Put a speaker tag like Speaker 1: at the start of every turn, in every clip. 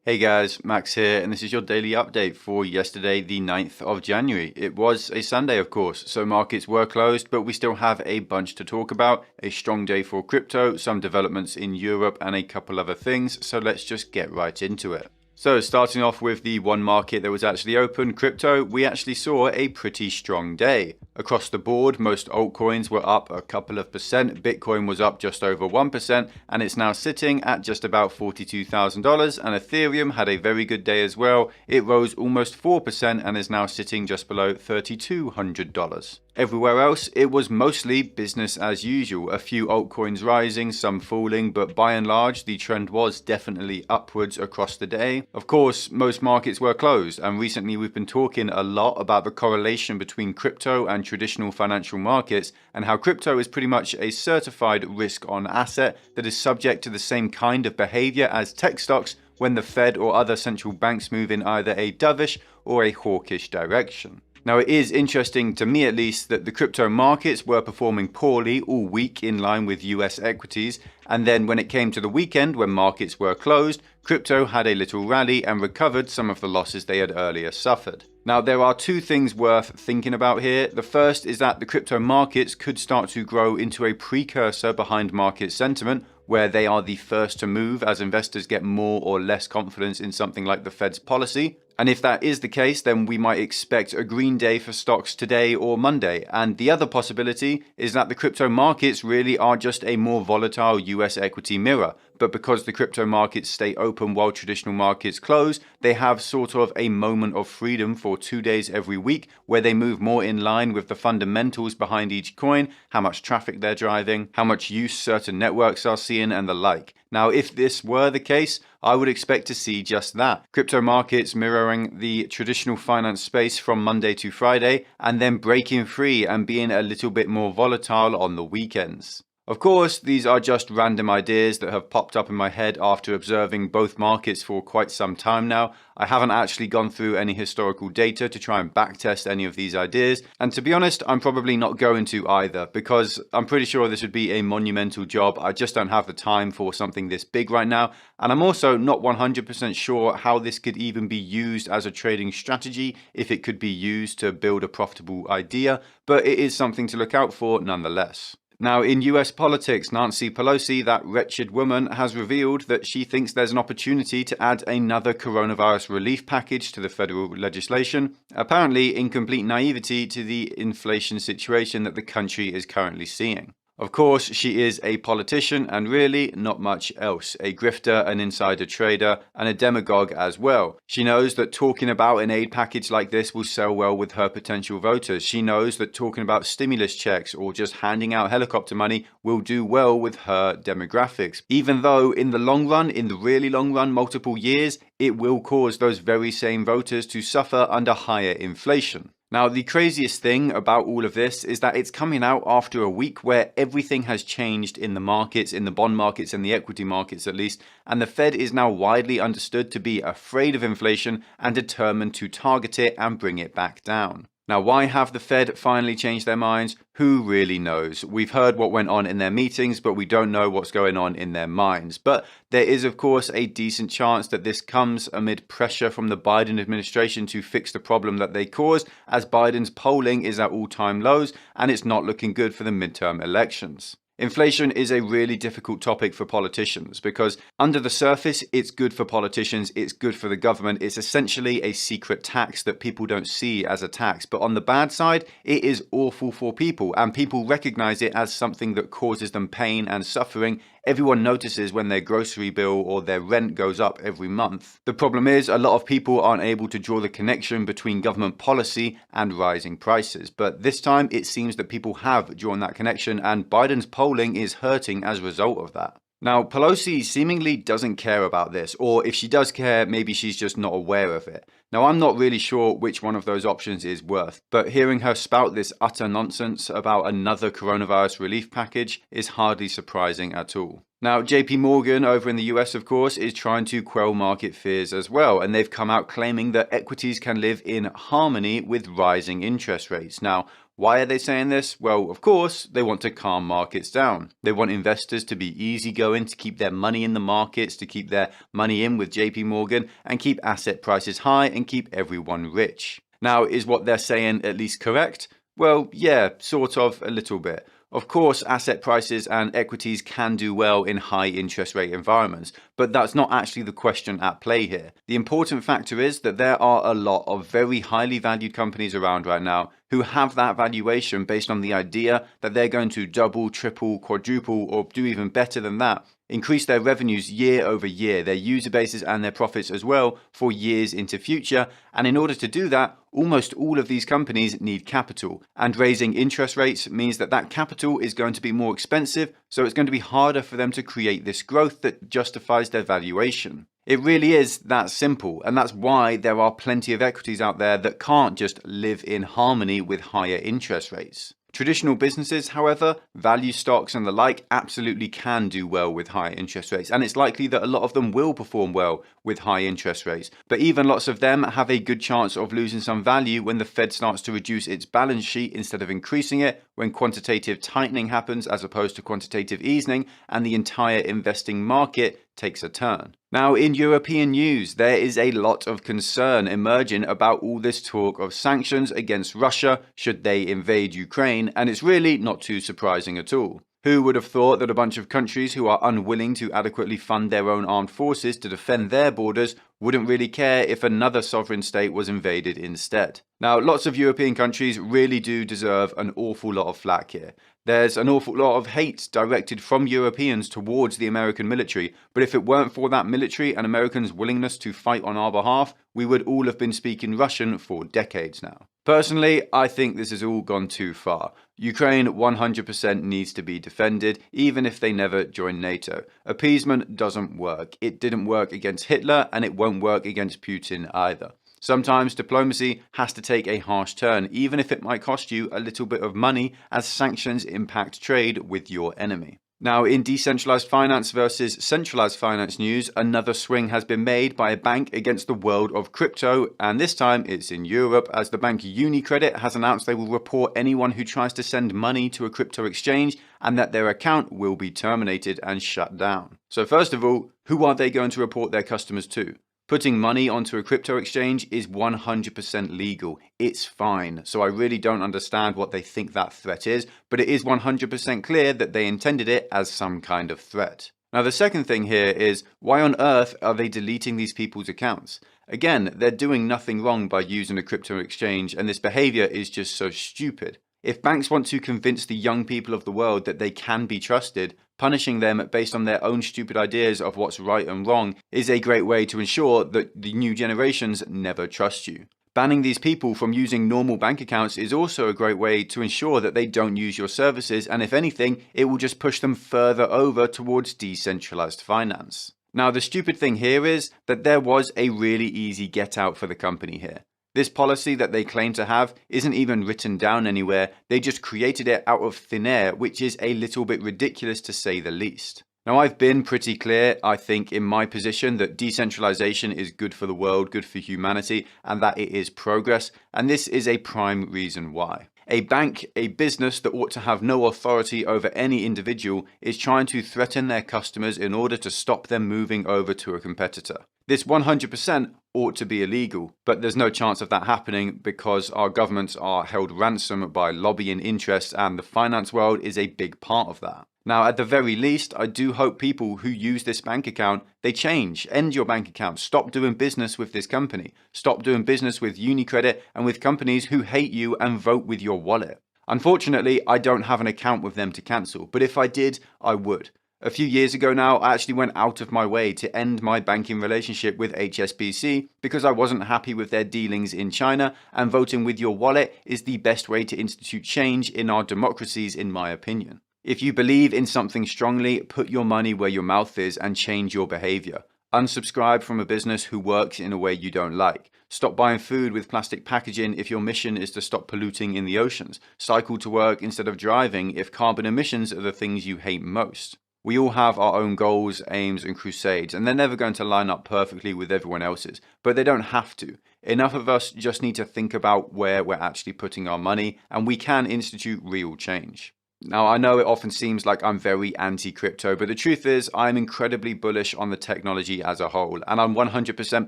Speaker 1: Hey guys, Max here, and this is your daily update for yesterday, the 9th of January. It was a Sunday, of course, so markets were closed, but we still have a bunch to talk about. A strong day for crypto, some developments in Europe, and a couple other things, so let's just get right into it. So starting off with the one market that was actually open, crypto, we actually saw a pretty strong day. Across the board, most altcoins were up a couple of percent, Bitcoin was up just over 1%, and it's now sitting at just about $42,000, and Ethereum had a very good day as well. It rose almost 4% and is now sitting just below $3,200. Everywhere else, it was mostly business as usual. A few altcoins rising, some falling, but by and large, the trend was definitely upwards across the day. Of course, most markets were closed, and recently we've been talking a lot about the correlation between crypto and traditional financial markets, and how crypto is pretty much a certified risk-on asset that is subject to the same kind of behavior as tech stocks when the Fed or other central banks move in either a dovish or a hawkish direction. Now, it is interesting, to me at least, that the crypto markets were performing poorly all week in line with US equities, and then when it came to the weekend when markets were closed, crypto had a little rally and recovered some of the losses they had earlier suffered. Now, there are two things worth thinking about here. The first is that the crypto markets could start to grow into a precursor behind market sentiment, where they are the first to move as investors get more or less confidence in something like the Fed's policy. And if that is the case, then we might expect a green day for stocks today or Monday. And the other possibility is that the crypto markets really are just a more volatile US equity mirror. But because the crypto markets stay open while traditional markets close, they have sort of a moment of freedom for 2 days every week where they move more in line with the fundamentals behind each coin, how much traffic they're driving, how much use certain networks are seeing, and the like. Now, if this were the case, I would expect to see just that. Crypto markets mirroring the traditional finance space from Monday to Friday, and then breaking free and being a little bit more volatile on the weekends. Of course, these are just random ideas that have popped up in my head after observing both markets for quite some time now. I haven't actually gone through any historical data to try and backtest any of these ideas, and to be honest, I'm probably not going to either, because I'm pretty sure this would be a monumental job. I just don't have the time for something this big right now, and I'm also not 100% sure how this could even be used as a trading strategy, if it could be used to build a profitable idea, but it is something to look out for nonetheless. Now, in US politics, Nancy Pelosi, that wretched woman, has revealed that she thinks there's an opportunity to add another coronavirus relief package to the federal legislation, apparently in complete naivety to the inflation situation that the country is currently seeing. Of course, she is a politician and really not much else. A grifter, an insider trader, and a demagogue as well. She knows that talking about an aid package like this will sell well with her potential voters. She knows that talking about stimulus checks or just handing out helicopter money will do well with her demographics. Even though in the long run, in the really long run, multiple years, it will cause those very same voters to suffer under higher inflation. Now, the craziest thing about all of this is that it's coming out after a week where everything has changed in the markets, in the bond markets and the equity markets at least, and the Fed is now widely understood to be afraid of inflation and determined to target it and bring it back down. Now, why have the Fed finally changed their minds? Who really knows? We've heard what went on in their meetings, but we don't know what's going on in their minds. But there is, of course, a decent chance that this comes amid pressure from the Biden administration to fix the problem that they caused, as Biden's polling is at all-time lows, and it's not looking good for the midterm elections. Inflation is a really difficult topic for politicians because under the surface, it's good for politicians, it's good for the government, it's essentially a secret tax that people don't see as a tax. But on the bad side, it is awful for people and people recognize it as something that causes them pain and suffering. Everyone notices when their grocery bill or their rent goes up every month. The problem is a lot of people aren't able to draw the connection between government policy and rising prices. But this time it seems that people have drawn that connection and Biden's polling is hurting as a result of that. Now, Pelosi seemingly doesn't care about this, or if she does care, maybe she's just not aware of it. Now, I'm not really sure which one of those options is worth, but hearing her spout this utter nonsense about another coronavirus relief package is hardly surprising at all. Now, JP Morgan over in the US, of course, is trying to quell market fears as well, and they've come out claiming that equities can live in harmony with rising interest rates. Now, Why are they saying this? Well, of course, they want to calm markets down. They want investors to be easygoing, to keep their money in the markets, to keep their money in with JP Morgan, and keep asset prices high and keep everyone rich. Now, is what they're saying at least correct? Well, yeah, sort of, a little bit. Of course, asset prices and equities can do well in high interest rate environments, but that's not actually the question at play here. The important factor is that there are a lot of very highly valued companies around right now who have that valuation based on the idea that they're going to double, triple, quadruple, or do even better than that, increase their revenues year over year, their user bases and their profits as well for years into future. And in order to do that, almost all of these companies need capital. And raising interest rates means that that capital is going to be more expensive, so it's going to be harder for them to create this growth that justifies their valuation. It really is that simple, and that's why there are plenty of equities out there that can't just live in harmony with higher interest rates. Traditional businesses, however, value stocks and the like, absolutely can do well with high interest rates, and it's likely that a lot of them will perform well with high interest rates. But even lots of them have a good chance of losing some value when the Fed starts to reduce its balance sheet instead of increasing it, when quantitative tightening happens as opposed to quantitative easing, and the entire investing market takes a turn. Now, in European news, there is a lot of concern emerging about all this talk of sanctions against Russia should they invade Ukraine, and it's really not too surprising at all. Who would have thought that a bunch of countries who are unwilling to adequately fund their own armed forces to defend their borders wouldn't really care if another sovereign state was invaded instead? Now, lots of European countries really do deserve an awful lot of flack here. There's an awful lot of hate directed from Europeans towards the American military, but if it weren't for that military and Americans' willingness to fight on our behalf, we would all have been speaking Russian for decades now. Personally, I think this has all gone too far. Ukraine 100% needs to be defended, even if they never join NATO. Appeasement doesn't work. It didn't work against Hitler, and it won't work against Putin either. Sometimes diplomacy has to take a harsh turn, even if it might cost you a little bit of money, as sanctions impact trade with your enemy. Now, in decentralized finance versus centralized finance news, another swing has been made by a bank against the world of crypto, and this time it's in Europe, as the bank UniCredit has announced they will report anyone who tries to send money to a crypto exchange and that their account will be terminated and shut down. So first of all, who are they going to report their customers to? Putting money onto a crypto exchange is 100% legal. It's fine. So I really don't understand what they think that threat is, but it is 100% clear that they intended it as some kind of threat. Now, the second thing here is, why on earth are they deleting these people's accounts? Again, they're doing nothing wrong by using a crypto exchange, and this behavior is just so stupid. If banks want to convince the young people of the world that they can be trusted, punishing them based on their own stupid ideas of what's right and wrong is a great way to ensure that the new generations never trust you. Banning these people from using normal bank accounts is also a great way to ensure that they don't use your services, and if anything, it will just push them further over towards decentralized finance. Now, the stupid thing here is that there was a really easy get out for the company here. This policy that they claim to have isn't even written down anywhere, they just created it out of thin air, which is a little bit ridiculous to say the least. Now, I've been pretty clear, I think, in my position that decentralization is good for the world, good for humanity, and that it is progress, and this is a prime reason why. A bank, a business that ought to have no authority over any individual, is trying to threaten their customers in order to stop them moving over to a competitor. This 100% ought to be illegal, but there's no chance of that happening because our governments are held ransom by lobbying interests, and the finance world is a big part of that. Now, at the very least, I do hope people who use this bank account, they change. End your bank account. Stop doing business with this company. Stop doing business with UniCredit and with companies who hate you and vote with your wallet. Unfortunately, I don't have an account with them to cancel, but if I did, I would. A few years ago now, I actually went out of my way to end my banking relationship with HSBC because I wasn't happy with their dealings in China, and voting with your wallet is the best way to institute change in our democracies, in my opinion. If you believe in something strongly, put your money where your mouth is and change your behavior. Unsubscribe from a business who works in a way you don't like. Stop buying food with plastic packaging if your mission is to stop polluting in the oceans. Cycle to work instead of driving if carbon emissions are the things you hate most. We all have our own goals, aims, and crusades, and they're never going to line up perfectly with everyone else's, but they don't have to. Enough of us just need to think about where we're actually putting our money, and we can institute real change. Now, I know it often seems like I'm very anti-crypto, but the truth is I'm incredibly bullish on the technology as a whole, and I'm 100%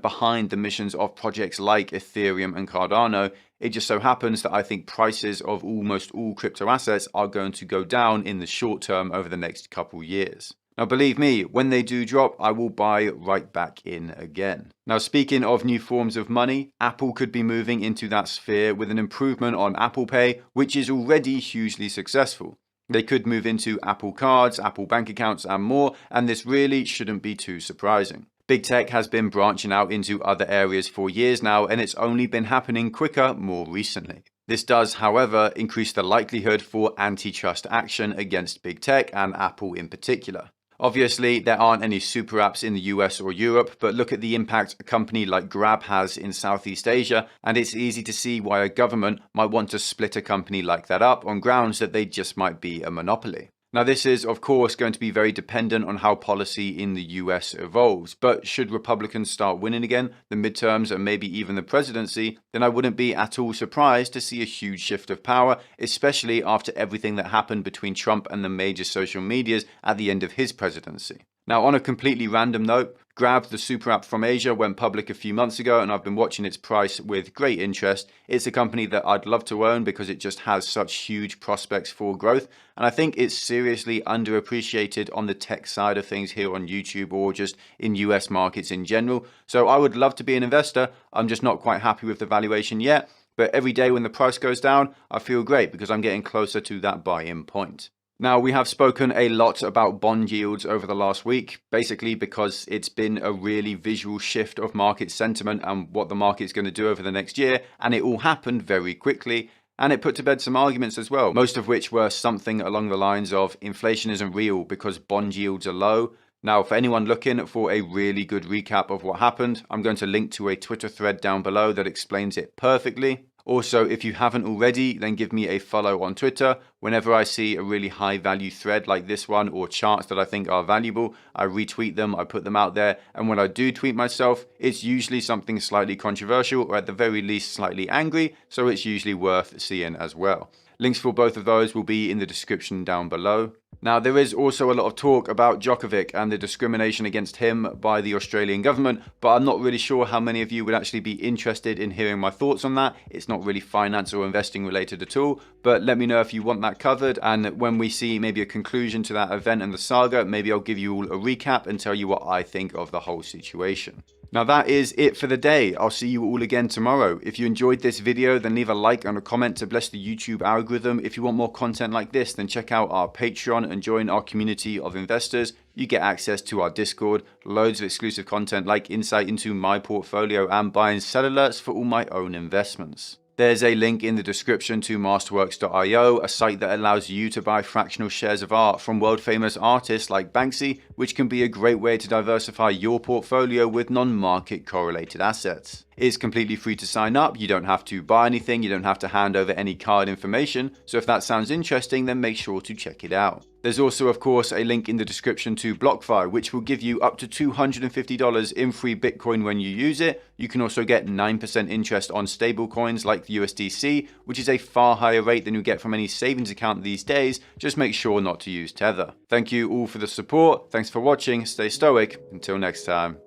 Speaker 1: behind the missions of projects like Ethereum and Cardano. It just so happens that I think prices of almost all crypto assets are going to go down in the short term over the next couple years. Now, believe me, when they do drop, I will buy right back in again. Now, speaking of new forms of money, Apple could be moving into that sphere with an improvement on Apple Pay, which is already hugely successful. They could move into Apple Cards, Apple bank accounts, and more, and this really shouldn't be too surprising. Big tech has been branching out into other areas for years now, and it's only been happening quicker more recently. This does, however, increase the likelihood for antitrust action against big tech and Apple in particular. Obviously, there aren't any super apps in the US or Europe, but look at the impact a company like Grab has in Southeast Asia, and it's easy to see why a government might want to split a company like that up on grounds that they just might be a monopoly. Now, this is, of course, going to be very dependent on how policy in the US evolves, but should Republicans start winning again, the midterms and maybe even the presidency, then I wouldn't be at all surprised to see a huge shift of power, especially after everything that happened between Trump and the major social medias at the end of his presidency. Now, on a completely random note, Grab, the super app from Asia, went public a few months ago, and I've been watching its price with great interest. It's a company that I'd love to own because it just has such huge prospects for growth, and I think it's seriously underappreciated on the tech side of things here on YouTube or just in US markets in general. So I would love to be an investor. I'm just not quite happy with the valuation yet, but every day when the price goes down, I feel great because I'm getting closer to that buy-in point. Now, we have spoken a lot about bond yields over the last week, basically because it's been a really visual shift of market sentiment and what the market's going to do over the next year, and it all happened very quickly, and it put to bed some arguments as well, most of which were something along the lines of inflation isn't real because bond yields are low. Now, for anyone looking for a really good recap of what happened, I'm going to link to a Twitter thread down below that explains it perfectly. Also, if you haven't already, then give me a follow on Twitter. Whenever I see a really high value thread like this one or charts that I think are valuable, I retweet them, I put them out there. And when I do tweet myself, it's usually something slightly controversial or at the very least slightly angry. So it's usually worth seeing as well. Links for both of those will be in the description down below. Now, there is also a lot of talk about Djokovic and the discrimination against him by the Australian government, but I'm not really sure how many of you would actually be interested in hearing my thoughts on that. It's not really finance or investing related at all, but let me know if you want that covered, and when we see maybe a conclusion to that event and the saga, maybe I'll give you all a recap and tell you what I think of the whole situation. Now, that is it for the day. I'll see you all again tomorrow. If you enjoyed this video, then leave a like and a comment to bless the YouTube algorithm. If you want more content like this, then check out our Patreon and join our community of investors. You get access to our Discord, loads of exclusive content like insight into my portfolio and buy and sell alerts for all my own investments. There's a link in the description to masterworks.io, a site that allows you to buy fractional shares of art from world famous artists like Banksy, which can be a great way to diversify your portfolio with non-market correlated assets. It's completely free to sign up, you don't have to buy anything, you don't have to hand over any card information, so if that sounds interesting then make sure to check it out. There's also of course a link in the description to BlockFi, which will give you up to $250 in free Bitcoin when you use it. You can also get 9% interest on stable coins like the USDC, which is a far higher rate than you get from any savings account these days. Just make sure not to use Tether. Thank you all for the support, thanks for watching, stay stoic, until next time.